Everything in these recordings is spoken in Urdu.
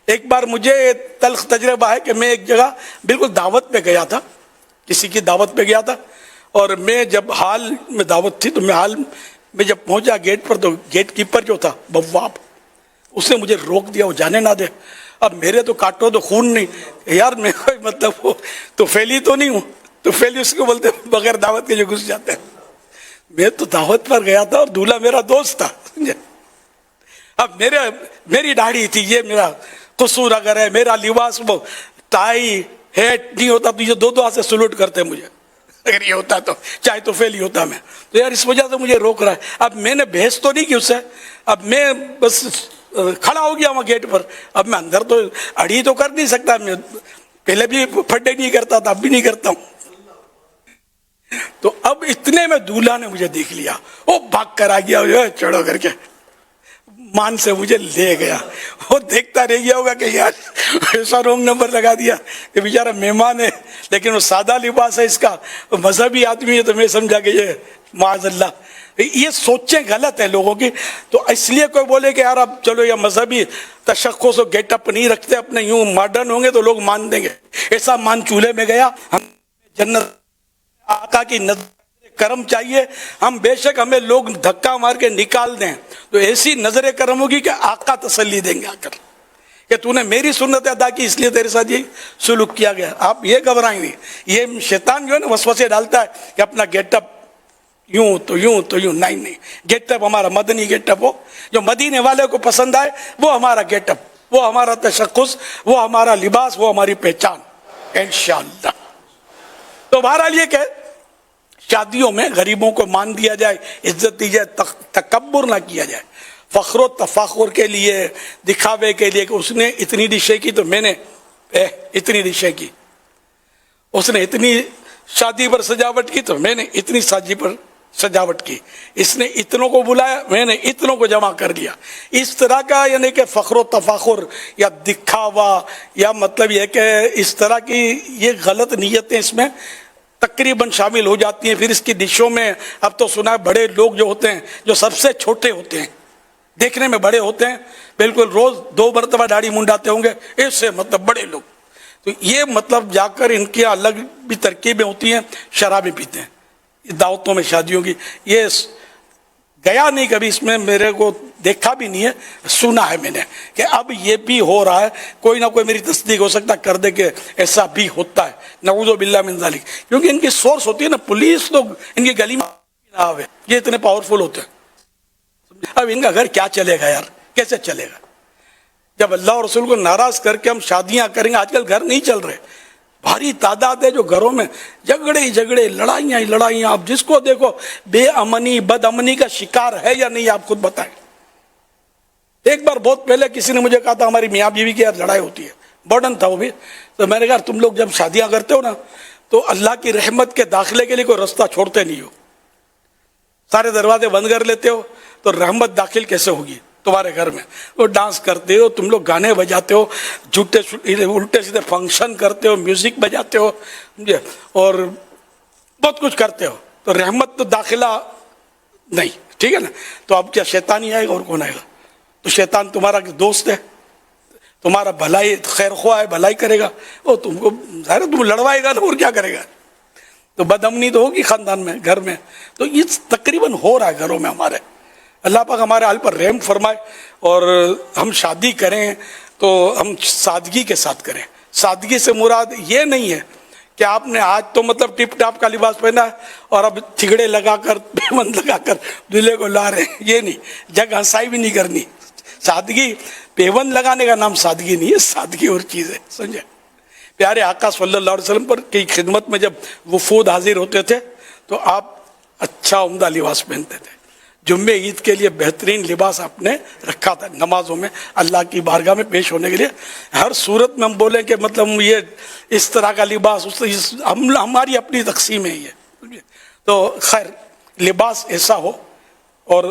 ایک بار مجھے تلخ تجربہ ہے کہ میں ایک جگہ بالکل دعوت پہ گیا تھا، کسی کی دعوت پہ گیا تھا، اور میں جب ہال میں دعوت تھی تو میں ہال میں جب پہنچا گیٹ پر تو گیٹ کیپر جو تھا بواب، اس نے مجھے روک دیا، وہ جانے نہ دے۔ اب میرے تو کاٹو تو خون نہیں یار، میں کوئی مطلب وہ تو فیلی تو نہیں ہوں، تو فیلی اس کو بولتے بغیر دعوت کے جو گھس جاتے ہیں۔ میں تو دعوت پر گیا تھا اور دولہا میرا دوست تھا، سمجھے؟ اب میری داڑھی تھی، یہ میرا قصور اگر ہے، میرا لباس وہ ٹائی ہیٹ نہیں ہوتا تو یہ دو ہاتھ سے سلوٹ کرتے مجھے، اگر یہ ہوتا تو چاہے تو فیل ہی ہوتا میں، تو یار اس وجہ سے مجھے روک رہا ہے۔ اب میں نے بحث تو نہیں کی اس سے، اب میں بس کھڑا ہو گیا وہاں گیٹ پر، اب میں اندر تو اڑی تو کر نہیں سکتا، میں پہلے بھی پھڈے نہیں کرتا تھا، اب بھی نہیں کرتا ہوں۔ تو اب اتنے میں دولہا نے مجھے دیکھ لیا، وہ بھاگ کر آ گیا، چڑھو کر کے مان سے مجھے لے گیا۔ وہ دیکھتا رہ گیا ہوگا کہ یار ایسا رونگ نمبر لگا دیا کہ بیچارہ مہمان ہے، لیکن وہ سادہ لباس ہے اس کا، مذہبی آدمی ہے، تو میں سمجھا کہ یہ معاذ اللہ، یہ سوچیں غلط ہے لوگوں کی۔ تو اس لیے کوئی بولے کہ یار اب چلو یہ مذہبی تشخص و گیٹ اپ نہیں رکھتے اپنے، یوں ماڈرن ہوں گے تو لوگ مان دیں گے، ایسا مان چولہے میں گیا۔ ہم جنت آقا کی نظر کرم چاہیے، ہم بے شک ہمیں لوگ دھکا مار کے نکال دیں تو ایسی نظر کرم ہوگی کہ آقا تسلی دیں گے آ کر کہ تو نے میری سنت ادا کی اس لیے تیرے ساتھ یہ سلوک کیا گیا۔ آپ یہ گھبرائیں نہیں، یہ شیطان جو ہے نا وسوسے ڈالتا ہے کہ اپنا گیٹ اپ یوں تو یوں تو یوں، نہیں، گیٹ اپ ہمارا مدنی گیٹ اپ ہو، جو مدینے والے کو پسند آئے وہ ہمارا گیٹ اپ، وہ ہمارا تشخص، وہ ہمارا لباس، وہ ہماری پہچان انشاءاللہ۔ تو بہرحال یہ کہ شادیوں میں غریبوں کو مان دیا جائے، عزت دی جائے، تکبر نہ کیا جائے، فخر و تفاخر کے لیے، دکھاوے کے لیے کہ اس نے اتنی ڈشیں کی تو میں نے اتنی ڈشیں کی، اس نے اتنی شادی پر سجاوٹ کی تو میں نے اتنی شادی پر سجاوٹ کی، اس نے اتنوں کو بلایا میں نے اتنوں کو جمع کر دیا۔ اس طرح کا یعنی کہ فخر و تفاخر یا دکھاوا، یا مطلب یہ کہ اس طرح کی یہ غلط نیتیں اس میں تقریباً شامل ہو جاتی ہیں۔ پھر اس کی ڈشوں میں اب تو سنا ہے بڑے لوگ جو ہوتے ہیں، جو سب سے چھوٹے ہوتے ہیں، دیکھنے میں بڑے ہوتے ہیں، بالکل روز 2 مرتبہ داڑھی منڈاتے ہوں گے، ایسے مطلب بڑے لوگ، تو یہ مطلب جا کر ان کی الگ بھی ترکیبیں ہوتی ہیں، شرابیں پیتے ہیں دعوتوں میں، شادیوں کی۔ یہ گیا نہیں کبھی اس میں، میرے کو دیکھا بھی نہیں ہے، سنا ہے میں نے کہ اب یہ بھی ہو رہا ہے۔ کوئی نہ کوئی میری تصدیق ہو سکتا کر دے کہ ایسا بھی ہوتا ہے، نعوذ باللہ من ذالک، کیونکہ ان کی سورس ہوتی ہے نا، پولیس تو ان کی گلی میں نہ آوے، یہ اتنے پاورفل ہوتے ہیں۔ اب ان کا گھر کیا چلے گا یار، کیسے چلے گا جب اللہ اور رسول کو ناراض کر کے ہم شادیاں کریں گے؟ آج کل گھر نہیں چل رہے، بھاری تعداد ہے جو گھروں میں جھگڑے لڑائیاں، اب جس کو دیکھو بے امنی بد امنی کا شکار ہے یا نہیں، آپ خود بتائیں۔ ایک بار بہت پہلے کسی نے مجھے کہا تھا ہماری میاں بیوی کی یار لڑائی ہوتی ہے، برڈن تھا وہ بھی، تو میں نے کہا تم لوگ جب شادیاں کرتے ہو نا تو اللہ کی رحمت کے داخلے کے لیے کوئی رستہ چھوڑتے نہیں ہو، سارے دروازے بند کر لیتے ہو، تو رحمت داخل کیسے ہوگی تمہارے گھر میں؟ وہ ڈانس کرتے ہو تم لوگ، گانے بجاتے ہو، جھوٹے الٹے سیدھے فنکشن کرتے ہو، میوزک بجاتے ہو، اور بہت کچھ کرتے ہو، تو رحمت تو داخلہ نہیں، ٹھیک ہے نا؟ تو اب کیا شیطان ہی آئے گا اور کون آئے گا؟ تو شیطان تمہارا دوست ہے، تمہارا بھلائی خیر خواہ ہے، بھلائی کرے گا، وہ تم کو ظاہر تم لڑوائے گا اور کیا کرے گا؟ تو بد امنی تو ہوگی خاندان میں، گھر میں۔ تو یہ تقریباً ہو رہا ہے گھروں میں ہمارے۔ اللہ پاک ہمارے حال پر رحم فرمائے، اور ہم شادی کریں تو ہم سادگی کے ساتھ کریں۔ سادگی سے مراد یہ نہیں ہے کہ آپ نے آج تو مطلب ٹپ ٹاپ کا لباس پہنا ہے اور اب تھگڑے لگا کر پیوند لگا کر دلہے کو لا رہے ہیں، یہ نہیں، جگ ہنسائی بھی نہیں کرنی۔ سادگی، پیوند لگانے کا نام سادگی نہیں ہے، سادگی اور چیز ہے، سمجھے؟ پیارے آقا صلی اللہ علیہ وسلم پر کی خدمت میں جب وفود حاضر ہوتے تھے تو آپ اچھا عمدہ لباس پہنتے تھے، جمعے عید کے لیے بہترین لباس آپ نے رکھا تھا، نمازوں میں اللہ کی بارگاہ میں پیش ہونے کے لیے۔ ہر صورت میں ہم بولیں کہ مطلب یہ اس طرح کا لباس، ہماری اپنی تقسیم ہے یہ۔ تو خیر لباس ایسا ہو اور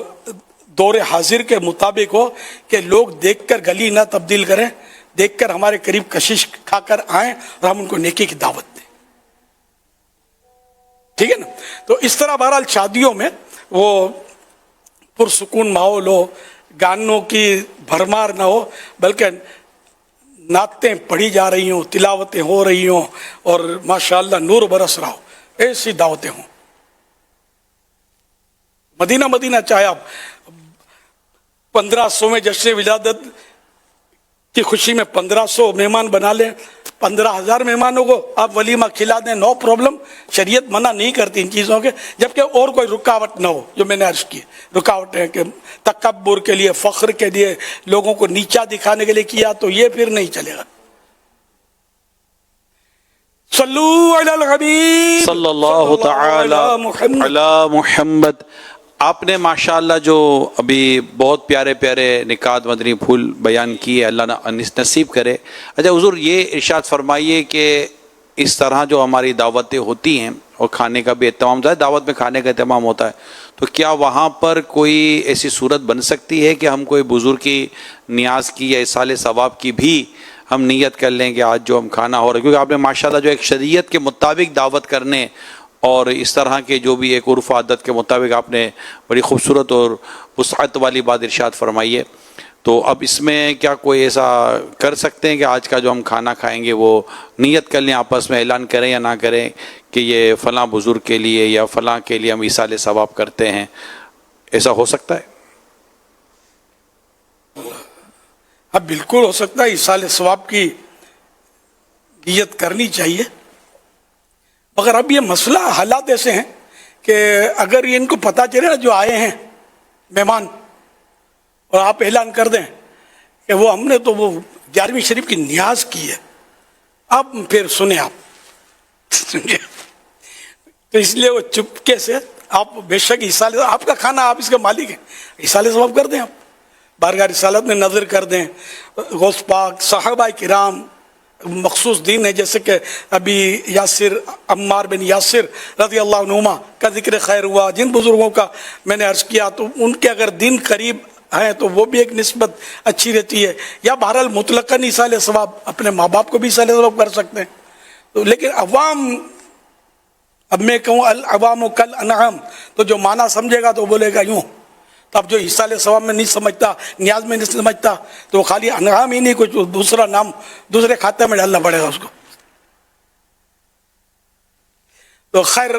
دور حاضر کے مطابق ہو کہ لوگ دیکھ کر گلی نہ تبدیل کریں، دیکھ کر ہمارے قریب کشش کھا کر آئیں اور ہم ان کو نیکی کی دعوت دیں، ٹھیک ہے نا؟ تو اس طرح بہرحال شادیوں میں وہ پرسکون ماحول ہو، گانوں کی بھرمار نہ ہو، بلکہ نعتیں پڑھی جا رہی ہوں، تلاوتیں ہو رہی ہوں اور ماشاءاللہ نور برس رہا ہو، ایسی دعوتیں ہوں. مدینہ چاہے آپ 1500 میں جشن ولادت کی خوشی میں 1500 مہمان بنا لیں، 15,000 مہمانوں کو آپ ولیمہ کھلا دیں، نو پرابلم. شریعت منع نہیں کرتی ان چیزوں کے، جبکہ اور کوئی رکاوٹ نہ ہو. جو میں نے عرض کی رکاوٹ ہے کہ تکبر کے لیے، فخر کے لیے، لوگوں کو نیچا دکھانے کے لیے کیا تو یہ پھر نہیں چلے گا. صلو علی الحبیب صلی اللہ تعالی علی محمد. آپ نے ماشاءاللہ جو ابھی بہت پیارے پیارے نکات مدنی پھول بیان کیے، اللہ نصیب کرے. اچھا حضور، یہ ارشاد فرمائیے کہ اس طرح جو ہماری دعوتیں ہوتی ہیں اور کھانے کا بھی اہتمام ہوتا ہے، دعوت میں کھانے کا اہتمام ہوتا ہے، تو کیا وہاں پر کوئی ایسی صورت بن سکتی ہے کہ ہم کوئی بزرگ کی نیاز کی یا اصال ثواب کی بھی ہم نیت کر لیں کہ آج جو ہم کھانا ہو رہا ہے؟ کیونکہ آپ نے ماشاءاللہ جو ایک شریعت کے مطابق دعوت کرنے اور اس طرح کے جو بھی ایک عرف عادت کے مطابق آپ نے بڑی خوبصورت اور وسعت والی بات ارشاد فرمائی ہے. تو اب اس میں کیا کوئی ایسا کر سکتے ہیں کہ آج کا جو ہم کھانا کھائیں گے وہ نیت کر لیں، آپس میں اعلان کریں یا نہ کریں کہ یہ فلاں بزرگ کے لیے یا فلاں کے لیے ہم ایصال ثواب کرتے ہیں؟ ایسا ہو سکتا ہے؟ اب بالکل ہو سکتا ہے، ایصال ثواب کی نیت کرنی چاہیے. مگر اب یہ مسئلہ حالات ایسے ہیں کہ اگر ان کو پتہ چلے نا جو آئے ہیں مہمان، اور آپ اعلان کر دیں کہ وہ ہم نے تو وہ 11ویں شریف کی نیاز کی ہے، اب پھر سنیں آپ سمجھے. تو اس لیے وہ چپکے سے آپ بے شک ایصال، آپ کا کھانا، آپ اس کے مالک ہیں، ایصال ثواب کر دیں. آپ بارگاہ رسالت میں نظر کر دیں. غوث پاک، صحابہ کرام، مخصوص دین ہے، جیسے کہ ابھی یاسر، عمار بن یاسر رضی اللہ عنہما کا ذکر خیر ہوا. جن بزرگوں کا میں نے عرض کیا تو ان کے اگر دین قریب ہیں تو وہ بھی ایک نسبت اچھی رہتی ہے. یا بہرحال مطلقاً ایصال ثواب، اپنے ماں باپ کو بھی ایصال ثواب کر سکتے ہیں. تو لیکن عوام، اب میں کہوں العوام کل انعام، تو جو معنی سمجھے گا تو بولے گا یوں. تو اب جو ایصال ثواب میں نہیں سمجھتا، نیاز میں نہیں سمجھتا، تو وہ خالی انعام ہی نہیں، کچھ دوسرا نام دوسرے کھاتے میں ڈالنا پڑے گا اس کو. تو خیر،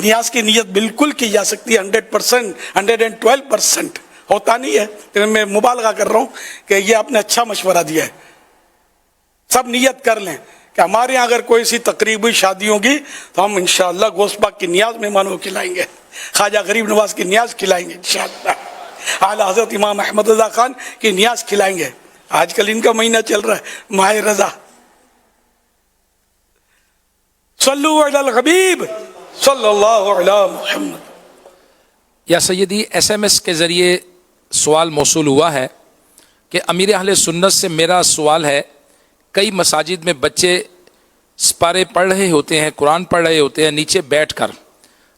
نیاز کی نیت بالکل کی جا سکتی ہے، 100%، 112%. ہوتا نہیں ہے، تو میں مبالغہ کر رہا ہوں کہ یہ آپ نے اچھا مشورہ دیا ہے. سب نیت کر لیں کہ ہمارے یہاں اگر کوئی سی تقریب ہوئی، شادی ہوگی، تو ہم انشاءاللہ غوث پاک کی نیاز مہمانوں کو کھلائیں گے، خواجہ غریب نواز کی نیاز کھلائیں گے انشاءاللہ، اعلیٰ حضرت امام احمد رضا خان کی نیاز کھلائیں گے. آج کل ان کا مہینہ چل رہا ہے، ماہ رضا. صلو علی الحبیب صلی اللہ علی محمد. یا سیدی، SMS کے ذریعے سوال موصول ہوا ہے کہ امیر اہل سنت سے میرا سوال ہے، کئی مساجد میں بچے سپارے پڑھ رہے ہوتے ہیں، قرآن پڑھ رہے ہوتے ہیں، نیچے بیٹھ کر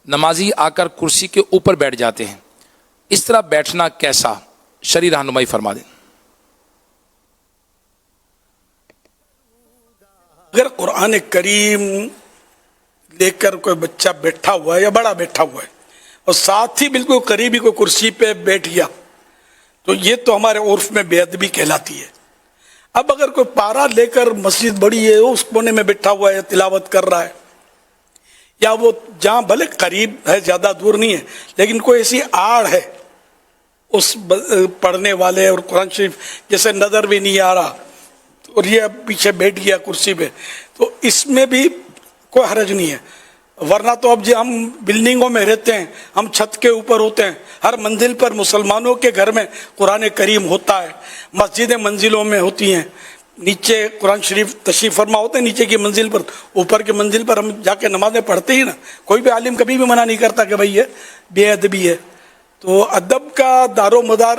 نمازی آ کر کرسی کے اوپر بیٹھ جاتے ہیں. اس طرح بیٹھنا کیسا؟ شرعی رہنمائی فرما دیں. اگر قرآن کریم لے کر کوئی بچہ بیٹھا ہوا ہے یا بڑا بیٹھا ہوا ہے اور ساتھ ہی بالکل قریبی کوئی کرسی پہ بیٹھ گیا، تو یہ تو ہمارے عرف میں بے ادبی کہلاتی ہے. اب اگر کوئی پارا لے کر، مسجد بڑی ہے، اس کونے میں بیٹھا ہوا ہے، تلاوت کر رہا ہے، یا وہ جہاں بھلے قریب ہے، زیادہ دور نہیں ہے، لیکن کوئی ایسی آڑ ہے اس پڑھنے والے اور قرآن شریف جیسے نظر بھی نہیں آ رہا، اور یہ پیچھے بیٹھ گیا کرسی پہ، تو اس میں بھی کوئی حرج نہیں ہے. ورنہ تو اب جو ہم بلڈنگوں میں رہتے ہیں، ہم چھت کے اوپر ہوتے ہیں، ہر منزل پر مسلمانوں کے گھر میں قرآن کریم ہوتا ہے، مسجدیں منزلوں میں ہوتی ہیں، نیچے قرآن شریف تشریف فرما ہوتے ہیں نیچے کی منزل پر، اوپر کی منزل پر ہم جا کے نمازیں پڑھتے ہی نا. کوئی بھی عالم کبھی بھی منع نہیں کرتا کہ بھائی یہ بے ادبی ہے. تو ادب کا دار و مدار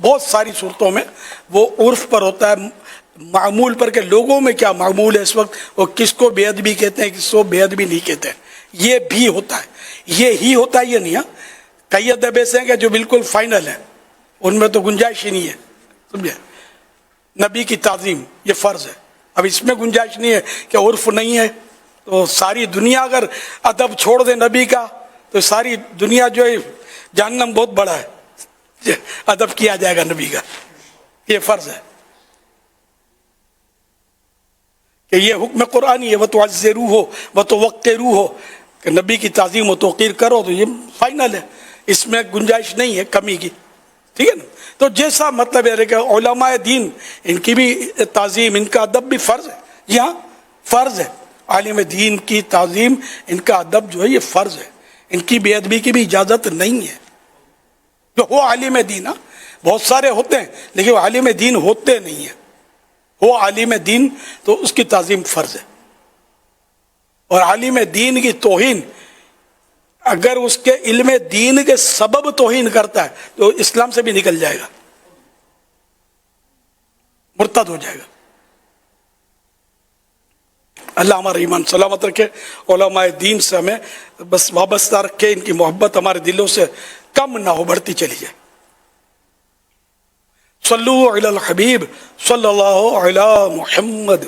بہت ساری صورتوں میں وہ عرف پر ہوتا ہے، معمول پر، کہ لوگوں میں کیا معمول ہے اس وقت، اور کس کو بے ادبی کہتے ہیں، کس کو بے ادبی نہیں کہتے ہیں. یہ بھی ہوتا ہے، یہ ہی ہوتا ہے، یہ نہیں. کئی ادب ایسے ہیں کہ جو بالکل فائنل ہیں، ان میں تو گنجائش ہی نہیں ہے، سمجھے. نبی کی تعظیم یہ فرض ہے، اب اس میں گنجائش نہیں ہے کہ عرف نہیں ہے. تو ساری دنیا اگر ادب چھوڑ دے نبی کا، تو ساری دنیا جو ہے جہنم بہت بڑا ہے. ادب کیا جائے گا نبی کا، یہ فرض ہے. کہ یہ حکم قرآنی ہے، وَتُعَزِّرُوهُ وَتُوَقِّرُوهُ، کہ نبی کی تعظیم و توقیر کرو، تو یہ فائنل ہے، اس میں گنجائش نہیں ہے کمی کی، ٹھیک ہے نا؟ تو جیسا مطلب ہے کہ علماء دین ان کی بھی تعظیم، ان کا ادب بھی فرض ہے، جی ہاں فرض ہے، عالم دین کی تعظیم، ان کا ادب جو ہے یہ فرض ہے، ان کی بے ادبی کی بھی اجازت نہیں ہے، جو ہو عالم دین، ہاں بہت سارے ہوتے ہیں لیکن وہ عالم دین ہوتے نہیں ہیں، وہ عالم دین تو اس کی تعظیم فرض ہے، اور عالم دین کی توہین اگر اس کے علم دین کے سبب توہین کرتا ہے تو اسلام سے بھی نکل جائے گا، مرتد ہو جائے گا۔ اللہ ہمارا ایمان سلامت رکھے، علماء دین سے ہمیں بس وابستہ رکھے، ان کی محبت ہمارے دلوں سے کم نہ ہو، بڑھتی چلی جائے۔ صلو علی الحبیب صلی اللہ علی محمد۔